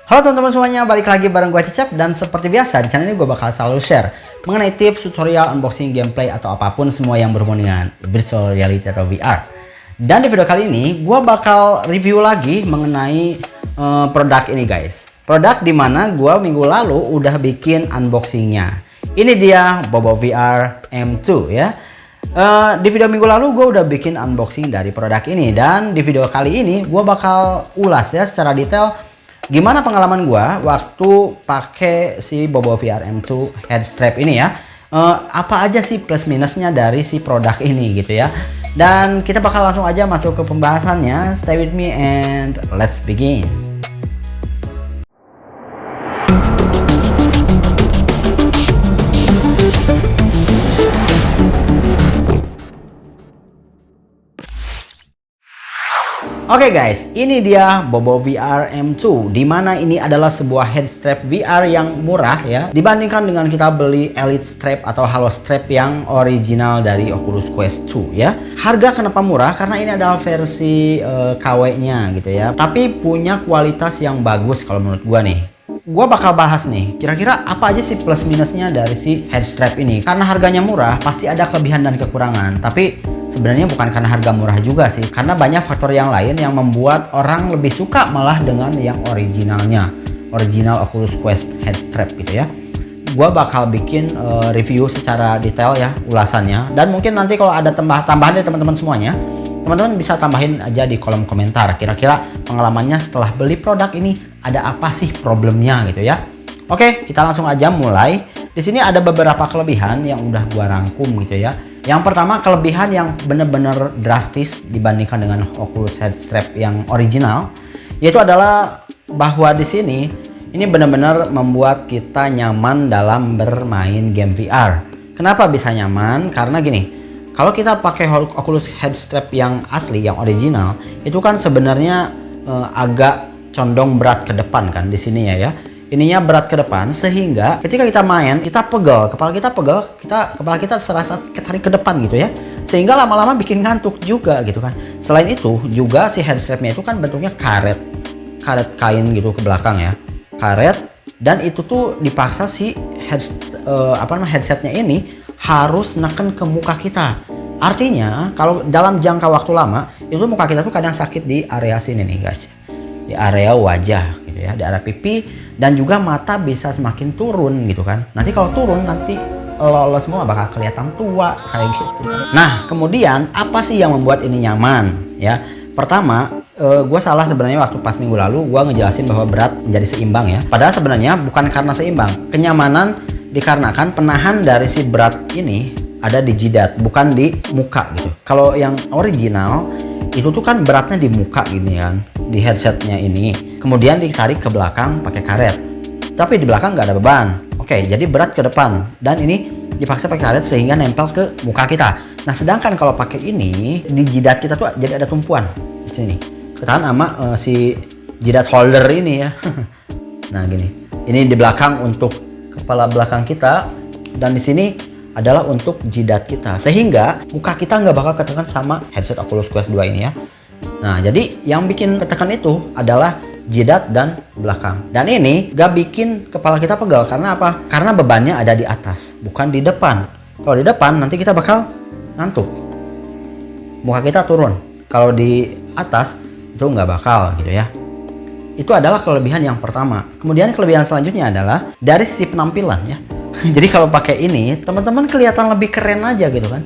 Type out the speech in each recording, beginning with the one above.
Halo teman-teman semuanya, balik lagi bareng gue Cecep. Dan seperti biasa di channel ini gue bakal selalu share mengenai tips, tutorial, unboxing, gameplay, atau apapun semua yang berhubungan dengan virtual reality atau VR. Dan di video kali ini gue bakal review lagi mengenai produk ini guys. Produk dimana gue minggu lalu udah bikin unboxingnya. Ini dia Bobo VR M2 ya. Di video minggu lalu gue udah bikin unboxing dari produk ini, dan di video kali ini gue bakal ulas ya secara detail gimana pengalaman gue waktu pakai si Bobo VR M2 head strap ini ya. Apa aja sih plus minusnya dari si produk ini gitu ya. Dan kita bakal langsung aja masuk ke pembahasannya. Stay with me and let's begin. Oke guys, ini dia Bobo VR M2, dimana ini adalah sebuah head strap VR yang murah ya, dibandingkan dengan kita beli Elite Strap atau Halo Strap yang original dari Oculus Quest 2 ya. Harga kenapa murah? Karena ini adalah versi KW-nya gitu ya, tapi punya kualitas yang bagus kalau menurut gua nih. Gua bakal bahas nih, kira-kira apa aja sih plus minusnya dari si head strap ini. Karena harganya murah, pasti ada kelebihan dan kekurangan, tapi sebenarnya bukan karena harga murah juga sih, karena banyak faktor yang lain yang membuat orang lebih suka malah dengan yang originalnya, original Oculus Quest head strap gitu ya. Gua bakal bikin review secara detail ya, ulasannya, dan mungkin nanti kalau ada tambahan dari teman-teman semuanya, teman-teman bisa tambahin aja di kolom komentar. Kira-kira pengalamannya setelah beli produk ini ada apa sih problemnya gitu ya. Oke, kita langsung aja mulai. Di sini ada beberapa kelebihan yang udah gua rangkum gitu ya. Yang pertama, kelebihan yang benar-benar drastis dibandingkan dengan Oculus head strap yang original, yaitu adalah bahwa di sini ini benar-benar membuat kita nyaman dalam bermain game VR. Kenapa bisa nyaman? Karena gini, kalau kita pakai Oculus head strap yang asli, yang original, itu kan sebenarnya agak condong berat ke depan kan di sini ya. Ininya berat ke depan, sehingga ketika kita main, kita pegel, kepala kita serasa ketarik ke depan gitu ya, sehingga lama-lama bikin ngantuk juga gitu kan. Selain itu juga si head strapnya itu kan bentuknya karet kain gitu ke belakang ya, karet, dan itu tuh dipaksa si headsetnya ini harus neken ke muka kita. Artinya kalau dalam jangka waktu lama itu muka kita tuh kadang sakit di area sini nih guys, di area wajah gitu ya, di area pipi, dan juga mata bisa semakin turun gitu kan. Nanti kalau turun, nanti lo semua bakal kelihatan tua kayak gitu. Nah, kemudian apa sih yang membuat ini nyaman ya? Pertama, gue salah sebenarnya waktu pas minggu lalu gue ngejelasin bahwa berat menjadi seimbang ya. Padahal sebenarnya bukan karena seimbang. Kenyamanan dikarenakan penahan dari si berat ini ada di jidat, bukan di muka gitu. Kalau yang original itu tuh kan beratnya di muka gini kan, di headsetnya ini, kemudian ditarik ke belakang pakai karet, tapi di belakang nggak ada beban. Oke, jadi berat ke depan, dan ini dipaksa pakai karet sehingga nempel ke muka kita. Nah, sedangkan kalau pakai ini di jidat kita tuh jadi ada tumpuan di sini, ketahan sama si jidat holder ini ya. Nah gini, ini di belakang untuk kepala belakang kita, dan di sini adalah untuk jidat kita, sehingga muka kita nggak bakal ketekan sama headset Oculus Quest 2 ini ya. Nah, jadi yang bikin ketekan itu adalah jidat dan belakang, dan ini gak bikin kepala kita pegal. Karena apa? Karena bebannya ada di atas, bukan di depan. Kalau di depan nanti kita bakal ngantuk, muka kita turun. Kalau di atas itu nggak bakal gitu ya. Itu adalah kelebihan yang pertama. Kemudian kelebihan selanjutnya adalah dari sisi penampilan ya. Jadi kalau pakai ini, teman-teman kelihatan lebih keren aja gitu kan.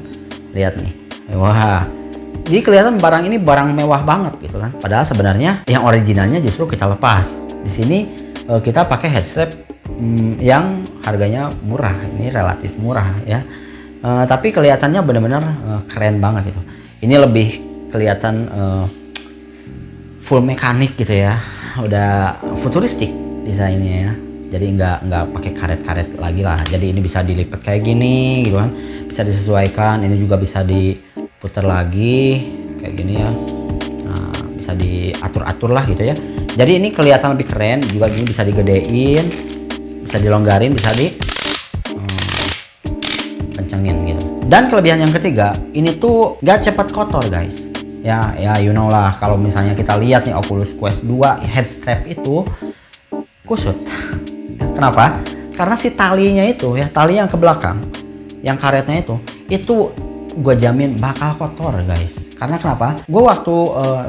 Lihat nih, wah, jadi kelihatan barang ini barang mewah banget gitu kan. Padahal sebenarnya yang originalnya justru kita lepas. Di sini kita pakai head strap yang harganya murah, ini relatif murah ya. Tapi kelihatannya benar-benar keren banget gitu. Ini lebih kelihatan full mekanik gitu ya. Udah futuristik desainnya ya. Jadi nggak pakai karet-karet lagi lah. Jadi ini bisa dilipat kayak gini gitu kan, bisa disesuaikan. Ini juga bisa diputar lagi kayak gini ya. Nah, bisa diatur-atur lah gitu ya. Jadi ini kelihatan lebih keren. Juga ini bisa digedein, bisa dilonggarin, bisa kencengin gitu. Dan kelebihan yang ketiga, ini tuh nggak cepat kotor guys. Ya you know lah, kalau misalnya kita lihat nih Oculus Quest 2 head strap itu kusut. Kenapa? Karena si talinya itu ya, tali yang ke belakang, yang karetnya itu gue jamin bakal kotor guys. Karena kenapa? Gue waktu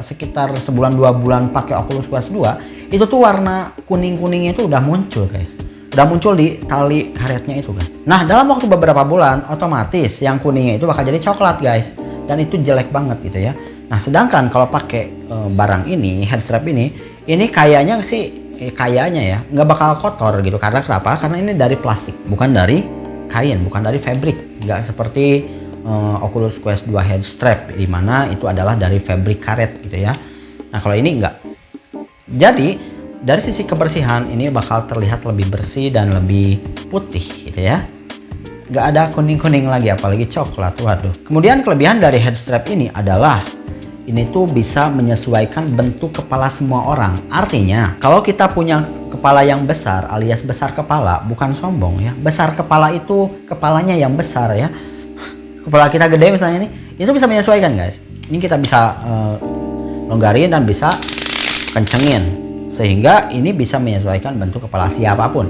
sekitar sebulan 2 bulan pakai Oculus Quest 2, itu tuh warna kuning-kuningnya itu udah muncul guys. Udah muncul di tali karetnya itu guys. Nah dalam waktu beberapa bulan otomatis yang kuningnya itu bakal jadi coklat guys. Dan itu jelek banget gitu ya. Nah sedangkan kalau pakai barang ini, head strap ini kayaknya sih kayaknya ya nggak bakal kotor gitu. Karena kenapa? Karena ini dari plastik, bukan dari kain, bukan dari fabric. Nggak seperti Oculus Quest 2 head strap dimana itu adalah dari fabric karet gitu ya. Nah kalau ini enggak. Jadi dari sisi kebersihan ini bakal terlihat lebih bersih dan lebih putih gitu ya. Nggak ada kuning-kuning lagi, apalagi coklat. Waduh. Kemudian kelebihan dari head strap ini adalah ini tuh bisa menyesuaikan bentuk kepala semua orang. Artinya kalau kita punya kepala yang besar alias besar kepala, bukan sombong ya. Besar kepala itu kepalanya yang besar ya. Kepala kita gede misalnya nih, itu bisa menyesuaikan guys. Ini kita bisa longgarin dan bisa kencengin, sehingga ini bisa menyesuaikan bentuk kepala siapapun.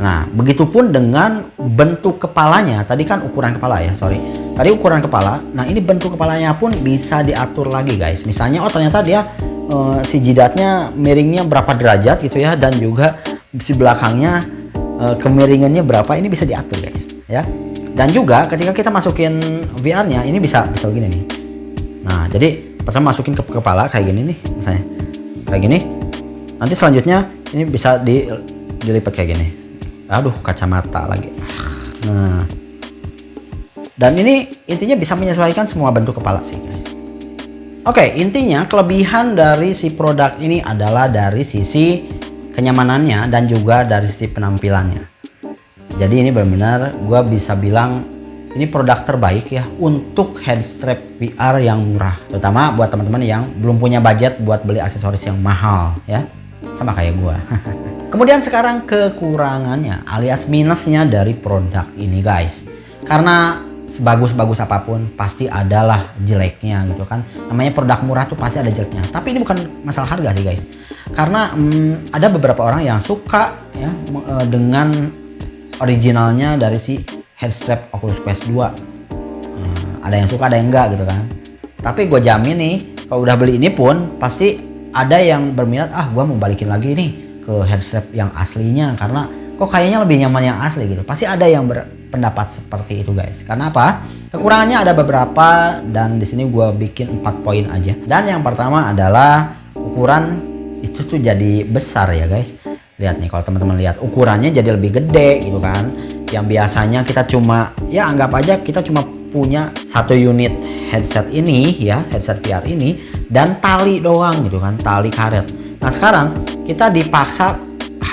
Nah begitupun dengan bentuk kepalanya. Tadi kan ukuran kepala ya, sorry. Tadi ukuran kepala. Nah ini bentuk kepalanya pun bisa diatur lagi guys. Misalnya ternyata dia si jidatnya miringnya berapa derajat gitu ya, dan juga si belakangnya kemiringannya berapa, ini bisa diatur guys ya. Dan juga ketika kita masukin VR-nya ini bisa begini nih. Nah, jadi pertama masukin ke kepala kayak gini nih, misalnya. Kayak gini. Nanti selanjutnya ini bisa dilipat kayak gini. Aduh, kacamata lagi. Nah. Dan ini intinya bisa menyesuaikan semua bentuk kepala sih, guys. Oke, intinya kelebihan dari si produk ini adalah dari sisi kenyamanannya dan juga dari sisi penampilannya. Jadi ini benar-benar gue bisa bilang ini produk terbaik ya untuk head strap VR yang murah, terutama buat teman-teman yang belum punya budget buat beli aksesoris yang mahal ya, sama kayak gue. Kemudian sekarang kekurangannya alias minusnya dari produk ini guys. Karena sebagus-bagus apapun pasti adalah jeleknya gitu kan. Namanya produk murah tuh pasti ada jeleknya. Tapi ini bukan masalah harga sih guys. Karena ada beberapa orang yang suka ya dengan originalnya dari si head strap Oculus Quest 2. Ada yang suka, ada yang enggak gitu kan. Tapi gue jamin nih, kalau udah beli ini pun pasti ada yang berminat, gue mau balikin lagi nih ke head strap yang aslinya karena kok kayaknya lebih nyaman yang asli gitu. Pasti ada yang berpendapat seperti itu guys. Karena apa? Kekurangannya ada beberapa dan di sini gue bikin 4 poin aja. Dan yang pertama adalah ukuran itu tuh jadi besar ya guys. Lihat nih, kalau teman-teman lihat ukurannya jadi lebih gede gitu kan. Yang biasanya kita cuma ya anggap aja kita cuma punya satu unit headset ini ya, headset VR ini dan tali doang gitu kan, tali karet. Nah sekarang kita dipaksa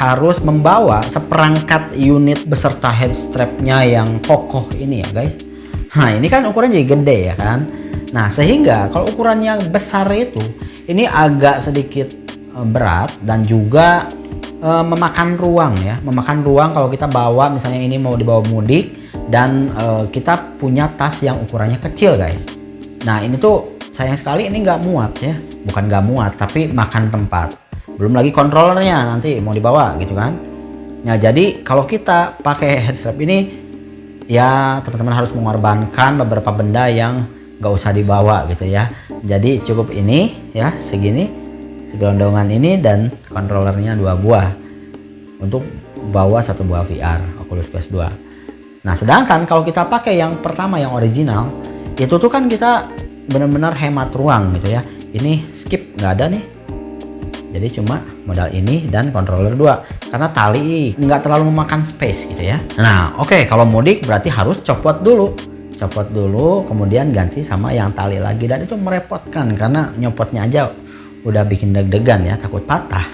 harus membawa seperangkat unit beserta head strapnya yang kokoh ini ya guys. Nah ini kan ukurannya jadi gede ya kan. Nah sehingga kalau ukurannya besar itu ini agak sedikit berat dan juga memakan ruang ya, memakan ruang kalau kita bawa misalnya ini mau dibawa mudik dan kita punya tas yang ukurannya kecil guys. Nah ini tuh sayang sekali ini nggak muat ya, bukan nggak muat tapi makan tempat. Belum lagi controllernya nanti mau dibawa gitu kan. Nah jadi kalau kita pakai head strap ini ya teman-teman harus mengorbankan beberapa benda yang nggak usah dibawa gitu ya. Jadi cukup ini ya, segini, segelondongan ini dan controllernya 2 buah untuk bawa 1 buah VR Oculus Quest 2. Nah sedangkan kalau kita pakai yang pertama yang original itu tuh kan kita benar-benar hemat ruang gitu ya. Ini skip nggak ada nih, jadi cuma modal ini dan controller 2 karena tali nggak terlalu memakan space gitu ya. Nah oke, kalau mudik berarti harus copot dulu kemudian ganti sama yang tali lagi dan itu merepotkan karena nyopotnya aja udah bikin deg-degan ya, takut patah.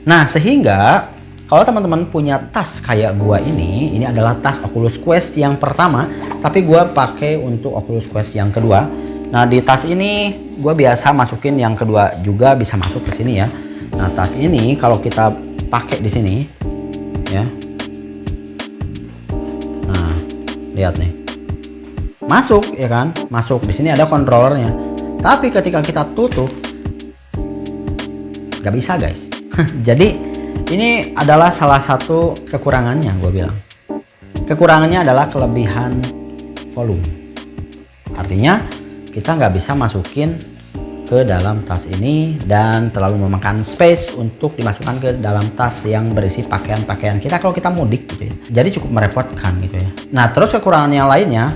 Nah sehingga kalau teman-teman punya tas kayak gua ini adalah tas Oculus Quest yang pertama, tapi gua pakai untuk Oculus Quest yang kedua. Nah di tas ini gua biasa masukin yang kedua juga bisa masuk ke sini ya. Nah tas ini kalau kita pakai di sini ya, nah lihat nih, masuk ya kan, masuk di sini ada controllernya. Tapi ketika kita tutup nggak bisa guys. Jadi Ini adalah salah satu kekurangannya, gue bilang. Kekurangannya adalah kelebihan volume. Artinya kita nggak bisa masukin ke dalam tas ini dan terlalu memakan space untuk dimasukkan ke dalam tas yang berisi pakaian-pakaian kita kalau kita mudik gitu ya. Jadi cukup merepotkan gitu ya. Nah, terus kekurangan yang lainnya,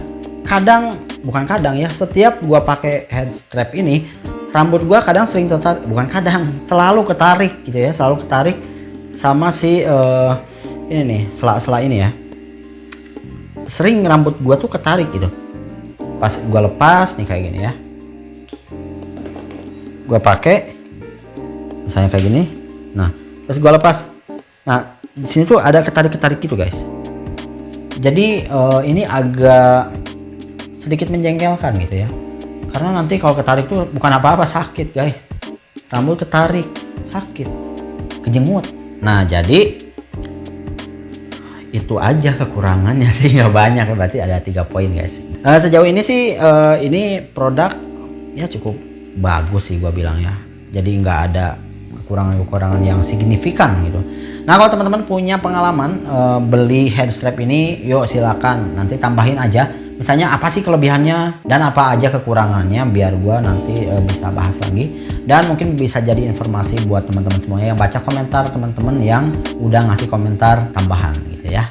bukan kadang ya, setiap gua pakai head strap ini, rambut gua kadang sering selalu ketarik gitu ya, selalu ketarik sama si ini nih, sela-sela ini ya. Sering rambut gua tuh ketarik gitu. Pas gua lepas nih kayak gini ya. Gue pakai misalnya kayak gini, nah terus gue lepas, nah di sini tuh ada ketarik gitu guys. Jadi ini agak sedikit menjengkelkan gitu ya, karena nanti kalau ketarik tuh bukan apa-apa, sakit guys, rambut ketarik sakit, kejemut. Nah jadi itu aja kekurangannya sih, nggak banyak, berarti ada 3 poin guys. Sejauh ini sih ini produk ya cukup bagus sih gua bilang ya, jadi nggak ada kekurangan yang signifikan gitu. Nah kalau teman-teman punya pengalaman beli head strap ini, yuk silakan nanti tambahin aja, misalnya apa sih kelebihannya dan apa aja kekurangannya, biar gua nanti bisa bahas lagi, dan mungkin bisa jadi informasi buat teman-teman semuanya yang baca komentar teman-teman yang udah ngasih komentar tambahan gitu ya.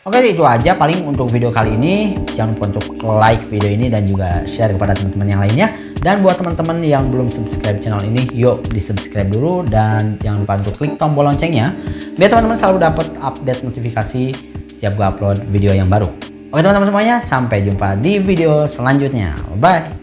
Oke, itu aja paling untuk video kali ini. Jangan lupa untuk like video ini dan juga share kepada teman-teman yang lainnya. Dan buat teman-teman yang belum subscribe channel ini, yuk di subscribe dulu dan jangan lupa untuk klik tombol loncengnya biar teman-teman selalu dapat update notifikasi setiap gue upload video yang baru. Oke teman-teman semuanya, sampai jumpa di video selanjutnya. Bye.